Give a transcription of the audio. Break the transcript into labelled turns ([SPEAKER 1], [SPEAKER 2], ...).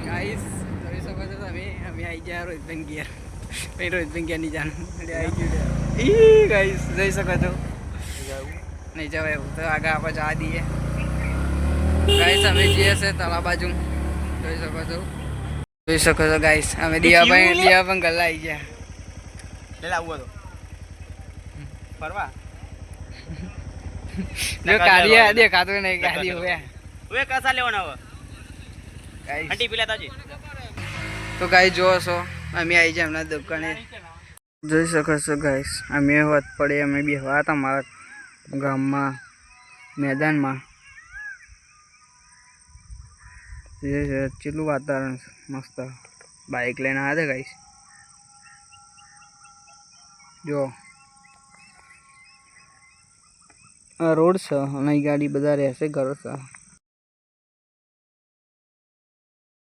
[SPEAKER 1] guys જોઈ શકો છો તમે અમે આવી ગયા રોહિતભાઈ ઘેર પછી રોહિતભાઈ ઘેર નહીં જાણ એટલે આવી ગયું ઈ ગાઈસ જોઈ શકો છો નહીં જવાય એવું તો આગળ આપણે જવા દઈએ ગાઈસ અમે જઈએ છે તળા બાજુ જોઈ શકો છો ગાઈસ અમે દિયા પણ ગલ્લા આવી ગયા
[SPEAKER 2] લેલા આવું હતો ફરવા
[SPEAKER 1] જો કાર્ય દેખાતું નહીં કાર્ય હવે
[SPEAKER 2] ઓએ કસા લેવાનો હવે આંટી પીલા તાજી
[SPEAKER 1] તો ગાઈસ જો છો અમે આવી જાય એમના દુકાને જોઈ શકો છો ગાઈસ અમે વાત પડે અમે બેહવા હતા મારા ગામમાં મેદાનમાં ચેટલું વાતાવરણ મસ્ત બાઇક લઈને આવ્યા હતા ગાઈસ જો આ રોડ છે અને ગાડી બધા રહેશે ઘરો છે